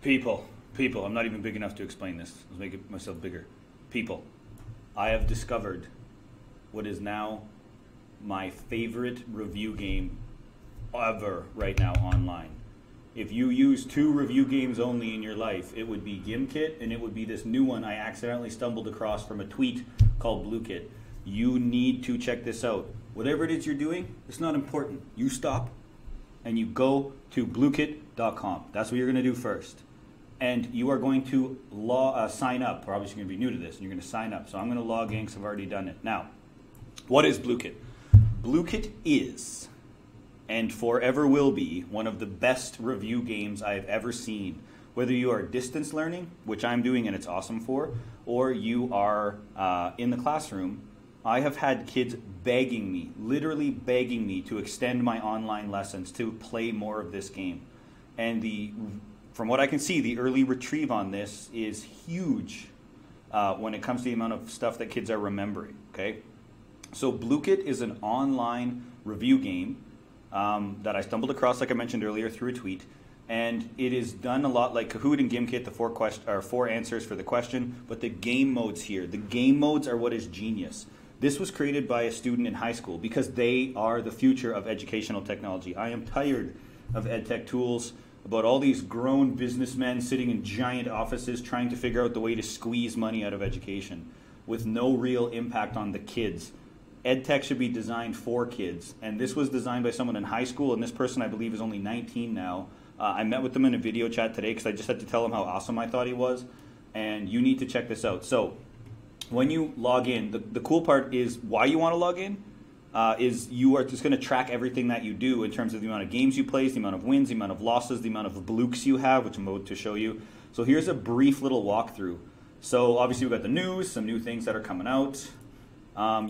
People, I'm not even big enough to explain this. Let's make it myself bigger. People, I have discovered what is now my favorite review game ever right now online. If you use 2 review games only in your life, it would be Gimkit and it would be this new one I accidentally stumbled across from a tweet called BlueKit. You need to check this out. Whatever it is you're doing, it's not important. You stop and you go to bluekit.com. That's what you're going to do first. And you are going to sign up. We're obviously going to be new to this, and you're going to sign up. So I'm going to log in because I've already done it. Now, what is BlueKit? BlueKit is, and forever will be, one of the best review games I've ever seen. Whether you are distance learning, which I'm doing and it's awesome for, or you are in the classroom, I have had kids begging me, literally begging me to extend my online lessons to play more of this game. And from what I can see, the early retrieve on this is huge when it comes to the amount of stuff that kids are remembering, okay? So BlueKit is an online review game that I stumbled across, like I mentioned earlier, through a tweet. And it is done a lot like Kahoot and Gimkit, the 4 answers for the question, but the game modes here. The game modes are what is genius. This was created by a student in high school because they are the future of educational technology. I am tired of EdTech tools, about all these grown businessmen sitting in giant offices trying to figure out the way to squeeze money out of education with no real impact on the kids. EdTech should be designed for kids, and this was designed by someone in high school, and this person I believe is only 19 now. I met with them in a video chat today because I just had to tell him how awesome I thought he was, and you need to check this out. So when you log in, the cool part is why you want to log in is you are just going to track everything that you do in terms of the amount of games you play, the amount of wins, the amount of losses, the amount of blukes you have, which I'm about to show you. So here's a brief little walkthrough. So obviously we've got the news, some new things that are coming out.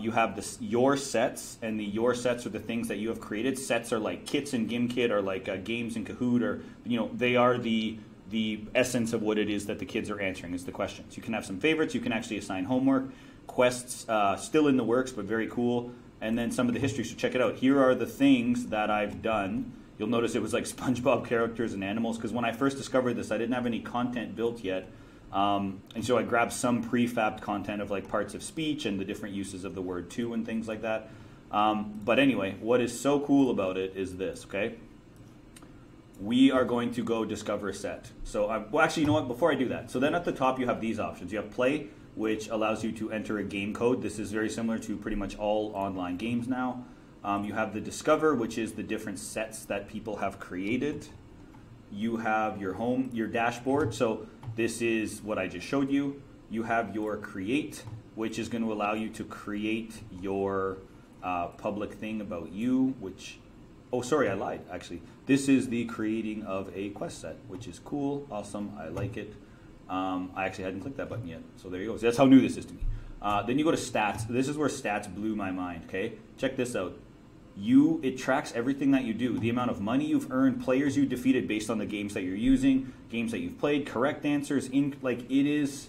You have your sets, and the your sets are the things that you have created. Sets are like kits in Gimkit, or like games in Kahoot, or they are the essence of what it is that the kids are answering is the questions. You can have some favorites. You can actually assign homework. Quests still in the works, but very cool. And then some of the history, so check it out. Here are the things that I've done. You'll notice it was like SpongeBob characters and animals, because when I first discovered this, I didn't have any content built yet. And so I grabbed some prefabbed content of like parts of speech and the different uses of the word to and things like that. But anyway, what is so cool about it is this, okay? We are going to go discover a set. So, well, actually, you know what? Before I do that, so then at the top you have these options. You have play, which allows you to enter a game code. This is very similar to pretty much all online games now. You have the discover, which is the different sets that people have created. You have your home, your dashboard. So this is what I just showed you. You have your create, which is going to allow you to create your public thing about you, which, oh, sorry, I lied, actually. This is the creating of a quest set, which is cool, awesome, I like it. I actually hadn't clicked that button yet, so there you go. So that's how new this is to me. Then you go to stats. This is where stats blew my mind, okay? Check this out. It tracks everything that you do, the amount of money you've earned, players you defeated based on the games that you're using, games that you've played, correct answers. It is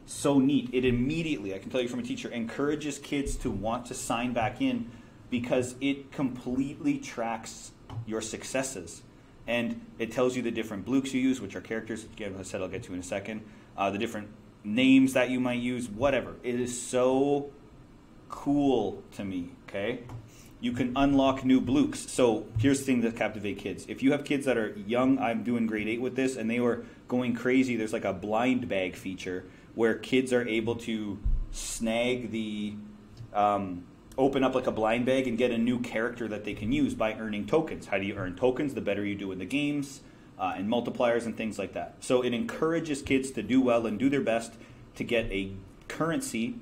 so neat. It immediately, I can tell you from a teacher, encourages kids to want to sign back in because it completely tracks your successes. And it tells you the different blukes you use, which are characters, again, as I said, I'll get to in a second, the different names that you might use, whatever. It is so cool to me, okay? You can unlock new blukes. So here's the thing that captivate kids. If you have kids that are young, I'm doing grade 8 with this, and they were going crazy, there's like a blind bag feature where kids are able to snag the, open up like a blind bag and get a new character that they can use by earning tokens. How do you earn tokens? The better you do in the games and multipliers and things like that. So it encourages kids to do well and do their best to get a currency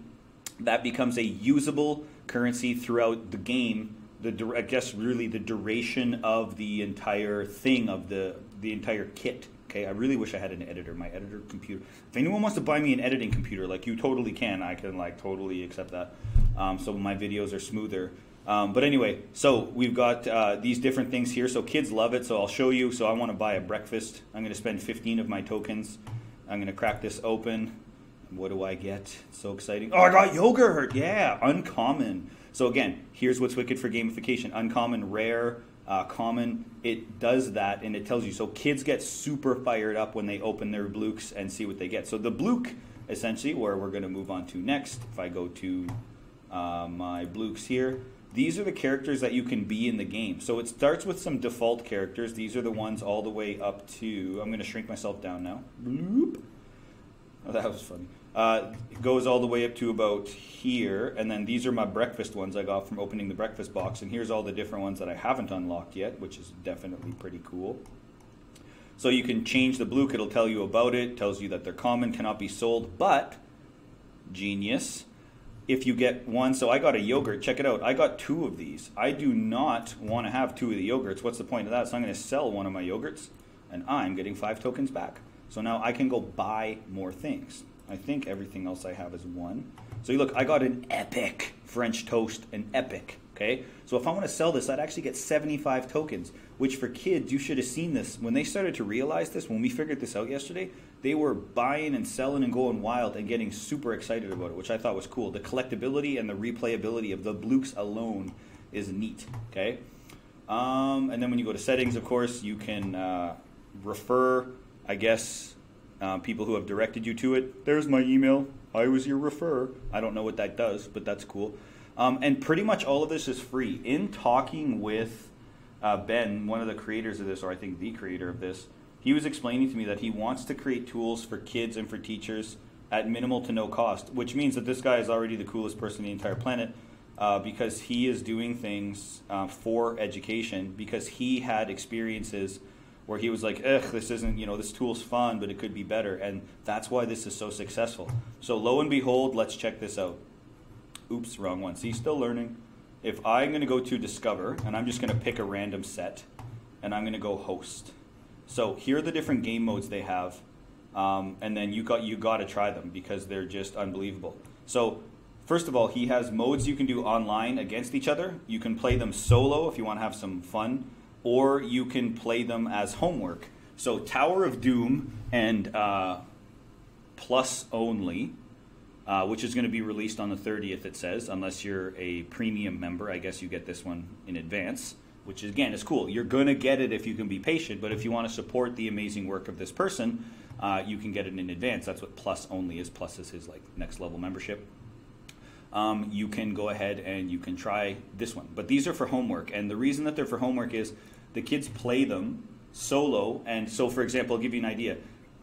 that becomes a usable currency throughout the game. I guess really the duration of the entire thing of the entire kit. Okay, I really wish I had an editor. My editor computer. If anyone wants to buy me an editing computer, like you totally can, I can like totally accept that. So my videos are smoother. But anyway, so we've got these different things here. So kids love it. So I'll show you. So I want to buy a breakfast. I'm going to spend 15 of my tokens. I'm going to crack this open. What do I get? It's so exciting. Oh, I got yogurt. Yeah, uncommon. So again, here's what's wicked for gamification. Uncommon, rare, common, it does that, and it tells you. So kids get super fired up when they open their Blooks and see what they get. So the Blook, essentially, where we're going to move on to next, if I go to my Blooks here, these are the characters that you can be in the game. So it starts with some default characters. These are the ones all the way up to, I'm going to shrink myself down now. Bloop. Oh, that was funny. It goes all the way up to about here, and then these are my breakfast ones I got from opening the breakfast box, and here's all the different ones that I haven't unlocked yet, which is definitely pretty cool. So you can change the Blook, it'll tell you about it, tells you that they're common, cannot be sold, but, genius, if you get one, so I got a yogurt, check it out, I got 2 of these. I do not want to have 2 of the yogurts. What's the point of that? So I'm going to sell one of my yogurts, and I'm getting 5 tokens back. So now I can go buy more things. I think everything else I have is 1. So you look, I got an epic French toast, an epic, okay? So if I want to sell this, I'd actually get 75 tokens, which for kids, you should have seen this. When they started to realize this, when we figured this out yesterday, they were buying and selling and going wild and getting super excited about it, which I thought was cool. The collectability and the replayability of the Blooks alone is neat, okay? And then when you go to settings, of course, you can refer, I guess, people who have directed you to it. There's my email. I was your refer. I don't know what that does, but that's cool. And pretty much all of this is free. In talking with Ben, one of the creators of this, or I think the creator of this, he was explaining to me that he wants to create tools for kids and for teachers at minimal to no cost, which means that this guy is already the coolest person on the entire planet because he is doing things for education, because he had experiences where he was like, ugh, this isn't, this tool's fun, but it could be better. And that's why this is so successful. So lo and behold, let's check this out. Oops, wrong one. See, still learning. If I'm going to go to Discover, and I'm just going to pick a random set, and I'm going to go Host. So here are the different game modes they have, and then you got to try them because they're just unbelievable. So first of all, he has modes you can do online against each other. You can play them solo if you want to have some fun, or you can play them as homework. So Tower of Doom and Plus only, which is going to be released on the 30th, it says, unless you're a premium member. I guess you get this one in advance, which again is cool. You're going to get it if you can be patient, but if you want to support the amazing work of this person, you can get it in advance. That's what Plus only is. Plus is his next level membership. You can go ahead and you can try this one. But these are for homework, and the reason that they're for homework is the kids play them solo. And so, for example, I'll give you an idea.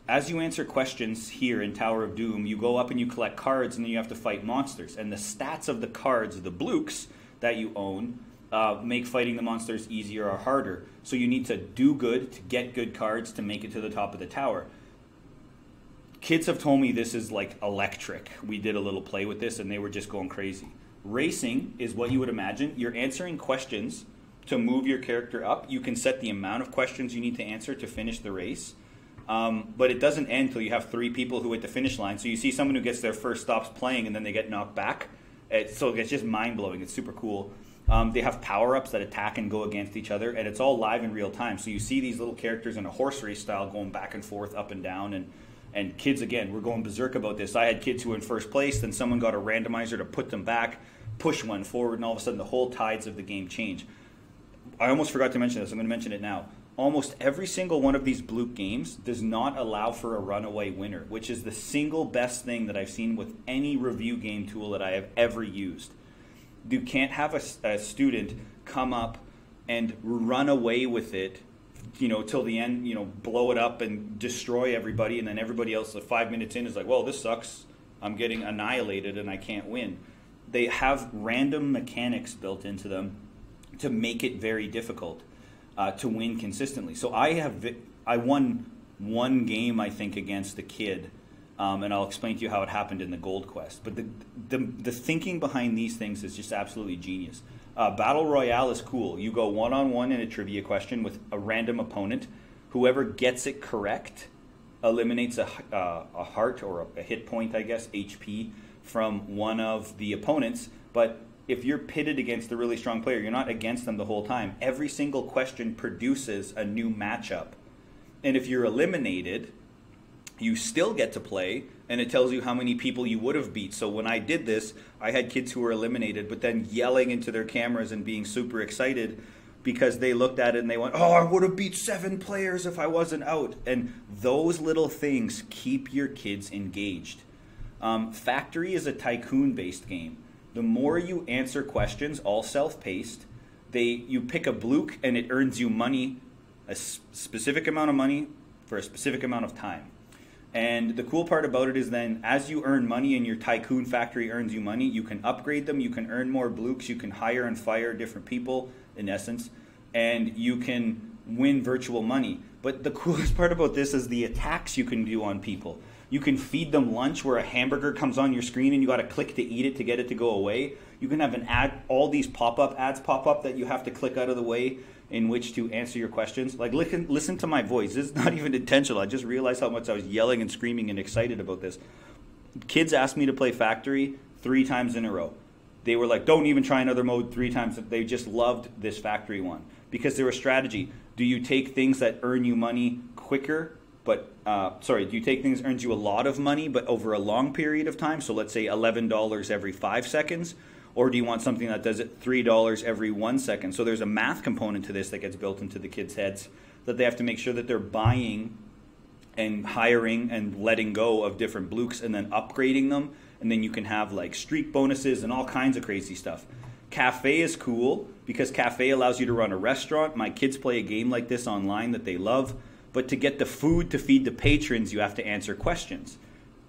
As you answer questions here in Tower of Doom, you go up and you collect cards, and then you have to fight monsters. And the stats of the cards, the Blooks that you own, make fighting the monsters easier or harder. So you need to do good to get good cards to make it to the top of the tower. Kids have told me this is like electric. We did a little play with this, and they were just going crazy. Racing is what you would imagine. You're answering questions to move your character up. You can set the amount of questions you need to answer to finish the race. But it doesn't end until you have 3 people who hit the finish line. So you see someone who gets their first stops playing, and then they get knocked back. So it's just mind-blowing. It's super cool. They have power-ups that attack and go against each other, and it's all live in real time. So you see these little characters in a horse race style going back and forth, up and down, and kids, again, we're going berserk about this. I had kids who were in first place, then someone got a randomizer to put them back, push one forward, and all of a sudden the whole tides of the game change. I almost forgot to mention this. I'm going to mention it now. Almost every single one of these Blook games does not allow for a runaway winner, which is the single best thing that I've seen with any review game tool that I have ever used. You can't have a student come up and run away with it, till the end, blow it up and destroy everybody, and then everybody else 5 minutes in is like, well, this sucks. I'm getting annihilated and I can't win. They have random mechanics built into them to make it very difficult to win consistently. So I won one game, I think, against a kid, and I'll explain to you how it happened in the Gold Quest. But the thinking behind these things is just absolutely genius. Battle Royale is cool. You go one-on-one in a trivia question with a random opponent. Whoever gets it correct eliminates a heart or a hit point, I guess, HP, from one of the opponents. But if you're pitted against a really strong player, you're not against them the whole time. Every single question produces a new matchup. And if you're eliminated, you still get to play, and it tells you how many people you would have beat. So when I did this, I had kids who were eliminated, but then yelling into their cameras and being super excited because they looked at it and they went, oh, I would have beat 7 players if I wasn't out. And those little things keep your kids engaged. Factory is a tycoon-based game. The more you answer questions, all self-paced, you pick a Bluke and it earns you money, a specific amount of money for a specific amount of time. And the cool part about it is then as you earn money and your tycoon factory earns you money, you can upgrade them, you can earn more Blukes, you can hire and fire different people in essence, and you can win virtual money. But the coolest part about this is the attacks you can do on people. You can feed them lunch where a hamburger comes on your screen and you got to click to eat it to get it to go away. You can have an ad, all these pop-up ads pop up that you have to click out of the way in which to answer your questions. Like, listen to my voice. This is not even intentional. I just realized how much I was yelling and screaming and excited about this. Kids asked me to play Factory 3 times in a row. They were like, don't even try another mode 3 times. They just loved this Factory one because there was strategy. Do you take things that earn you money quicker? But do you take things that earns you a lot of money but over a long period of time? So let's say $11 every 5 seconds. Or do you want something that does it $3 every 1 second? So there's a math component to this that gets built into the kids' heads that they have to make sure that they're buying and hiring and letting go of different Blukes and then upgrading them. And then you can have like streak bonuses and all kinds of crazy stuff. Cafe is cool because Cafe allows you to run a restaurant. My kids play a game like this online that they love. But to get the food to feed the patrons, you have to answer questions.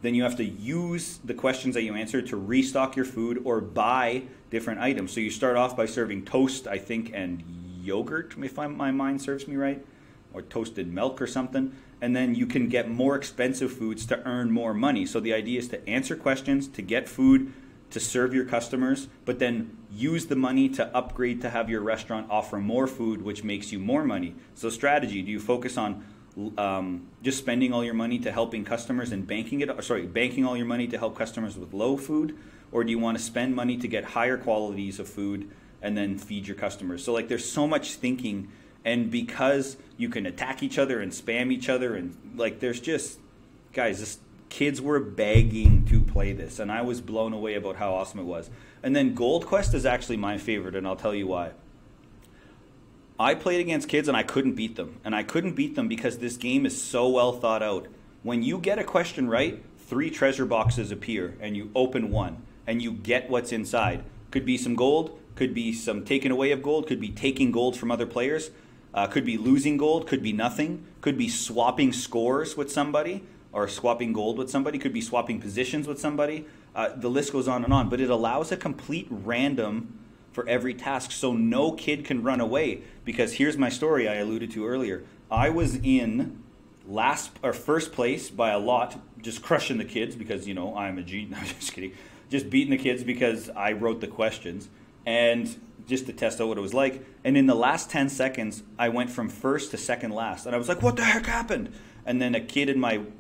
Then you have to use the questions that you answer to restock your food or buy different items. So you start off by serving toast, I think, and yogurt, if my mind serves me right, or toasted milk or something. And then you can get more expensive foods to earn more money. So the idea is to answer questions, to get food, to serve your customers, but then use the money to upgrade to have your restaurant offer more food, which makes you more money. So strategy, do you focus on just spending all your money to helping customers and banking all your money to help customers with low food? Or do you want to spend money to get higher qualities of food and then feed your customers? So like there's so much thinking, and because you can attack each other and spam each other, and like there's just, guys, kids were begging to play this, and I was blown away about how awesome it was. And then Gold Quest is actually my favorite, and I'll tell you why. I played against kids and I couldn't beat them. And I couldn't beat them because this game is so well thought out. When you get a question right, 3 treasure boxes appear and you open one and you get what's inside. Could be some gold, could be some taken away of gold, could be taking gold from other players, could be losing gold, could be nothing, could be swapping scores with somebody or swapping gold with somebody, could be swapping positions with somebody. The list goes on and on, but it allows a complete random for every task, so no kid can run away. Because here's my story I alluded to earlier. I was in first place by a lot, just crushing the kids because, you know, I'm a genius. No, just kidding. Just beating the kids because I wrote the questions and just to test out what it was like. And in the last 10 seconds, I went from first to second last. And I was like, what the heck happened? And then a kid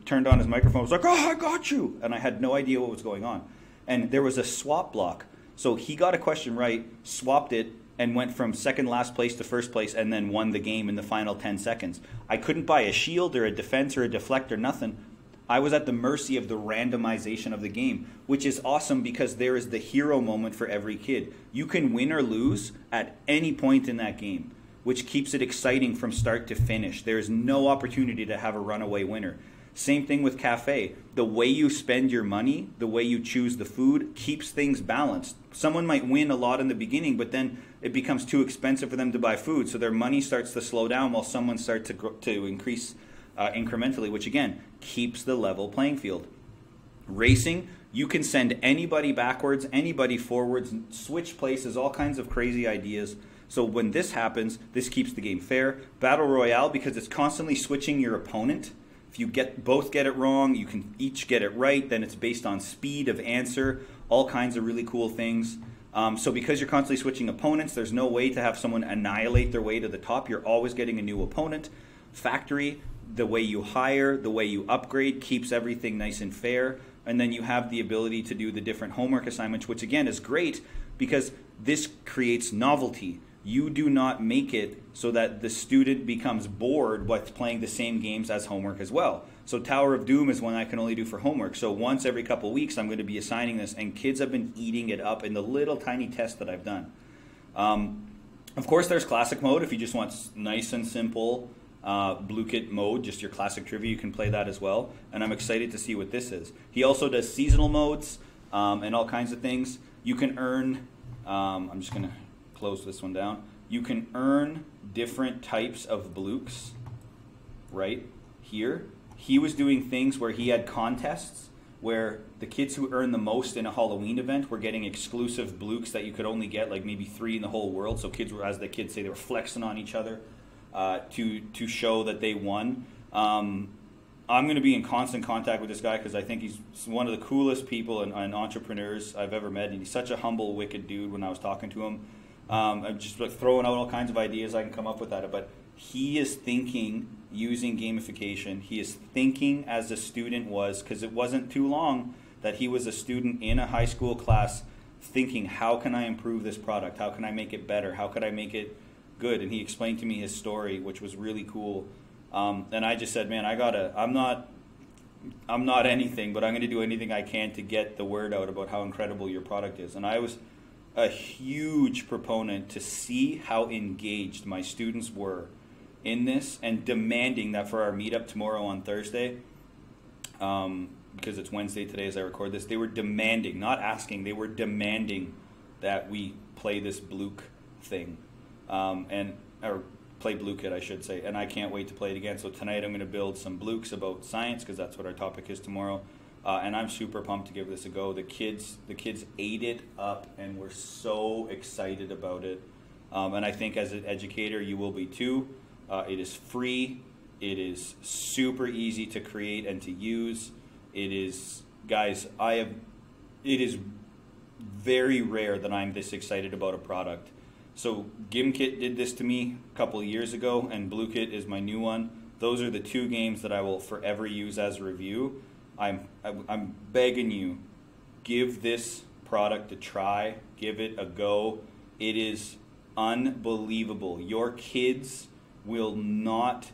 turned on his microphone, was like, oh, I got you. And I had no idea what was going on. And there was a swap block. So he got a question right, swapped it, and went from second last place to first place and then won the game in the final 10 seconds. I couldn't buy a shield or a defense or a deflect or nothing. I was at the mercy of the randomization of the game, which is awesome because there is the hero moment for every kid. You can win or lose at any point in that game, which keeps it exciting from start to finish. There is no opportunity to have a runaway winner. Same thing with Cafe. The way you spend your money, the way you choose the food, keeps things balanced. Someone might win a lot in the beginning, but then it becomes too expensive for them to buy food, so their money starts to slow down while someone starts to increase incrementally, which again, keeps the level playing field. Racing, you can send anybody backwards, anybody forwards, switch places, all kinds of crazy ideas. So when this happens, this keeps the game fair. Battle Royale, because it's constantly switching your opponent. If you both get it wrong, you can each get it right. Then it's based on speed of answer, all kinds of really cool things. So because you're constantly switching opponents, there's no way to have someone annihilate their way to the top. You're always getting a new opponent. Factory, the way you hire, the way you upgrade, keeps everything nice and fair. And then you have the ability to do the different homework assignments, which again is great because this creates novelty. You do not make it so that the student becomes bored with playing the same games as homework as well. So Tower of Doom is one I can only do for homework. So once every couple of weeks, I'm going to be assigning this, and kids have been eating it up in the little tiny test that I've done. Of course, there's classic mode. If you just want nice and simple Blue Kit mode, just your classic trivia, you can play that as well. And I'm excited to see what this is. He also does seasonal modes and all kinds of things. You can earn, I'm just going to close this one down. You can earn different types of Blukes right here. He was doing things where he had contests where the kids who earned the most in a Halloween event were getting exclusive Blukes that you could only get like maybe 3 in the whole world. So kids were, as the kids say, they were flexing on each other to show that they won. I'm going to be in constant contact with this guy because I think he's one of the coolest people and entrepreneurs I've ever met. And he's such a humble, wicked dude when I was talking to him. I'm just like throwing out all kinds of ideas I can come up with at it. But he is thinking using gamification. He is thinking as a student was, because it wasn't too long that he was a student in a high school class thinking, how can I improve this product? How can I make it better? How could I make it good? And he explained to me his story, which was really cool. And I just said, man, I'm not anything, but I'm going to do anything I can to get the word out about how incredible your product is. And I was a huge proponent to see how engaged my students were in this and demanding that for our meetup tomorrow on Thursday, because it's Wednesday today as I record this, they were demanding, not asking, they were demanding that we play this Bluke thing, or play Blue Kit, I should say, and I can't wait to play it again. So tonight I'm going to build some Blukes about science because that's what our topic is tomorrow, and I'm super pumped to give this a go. The kids ate it up and were so excited about it, and I think as an educator you will be too. It is free. It is super easy to create and to use. It is, guys, it is very rare that I'm this excited about a product. So GimKit did this to me a couple of years ago, and Blue Kit is my new one. Those are the 2 games that I will forever use as a review. I'm begging you, give this product a try. Give it a go. It is unbelievable. Your kids will not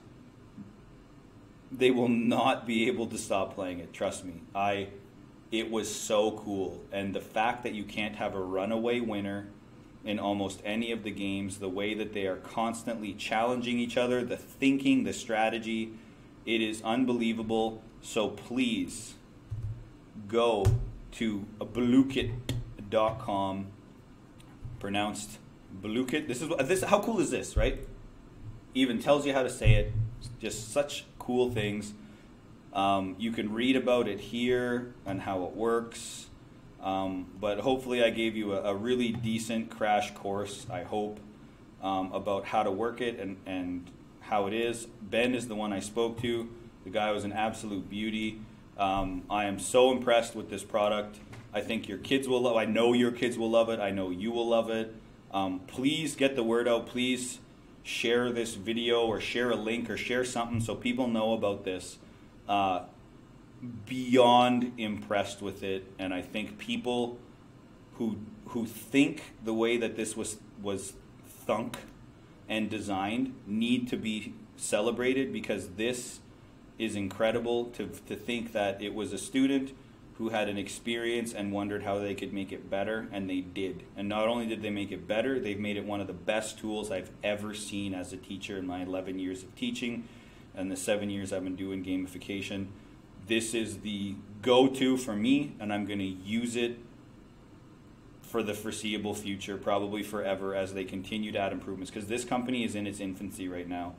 be able to stop playing it, trust me. It was so cool, and the fact that you can't have a runaway winner in almost any of the games, the way that they are constantly challenging each other, the thinking, the strategy, it is unbelievable. So please go to bluekit.com, pronounced Bluekit. This how cool is this, right? Even tells you how to say it. Just such cool things. You can read about it here and how it works. But hopefully I gave you a really decent crash course, I hope, about how to work it and how it is. Ben is the one I spoke to. The guy was an absolute beauty. I am so impressed with this product. I think your kids will love it. I know your kids will love it. I know you will love it. Please get the word out. Please share this video or share a link or share something so people know about this. Beyond impressed with it, and I think people who think the way that this was thunk and designed need to be celebrated, because this is incredible to think that it was a student who had an experience and wondered how they could make it better, and they did. And not only did they make it better, they've made it one of the best tools I've ever seen as a teacher in my 11 years of teaching and the 7 years I've been doing gamification. This is the go-to for me, and I'm going to use it for the foreseeable future, probably forever, as they continue to add improvements, because this company is in its infancy right now.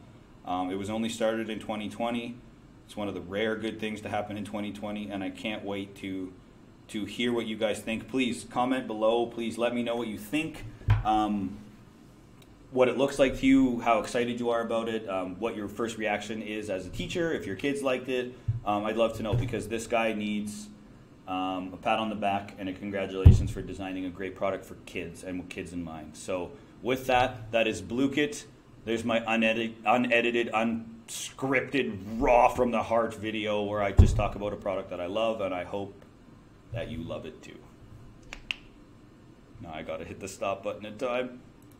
It was only started in 2020. It's one of the rare good things to happen in 2020, and I can't wait to hear what you guys think. Please comment below. Please let me know what you think, what it looks like to you, how excited you are about it, what your first reaction is as a teacher, if your kids liked it. I'd love to know, because this guy needs a pat on the back and a congratulations for designing a great product for kids and with kids in mind. So with that, that is Blue Kit. There's my unedited, unscripted, raw from the heart video where I just talk about a product that I love, and I hope that you love it too. Now I gotta hit the stop button in time.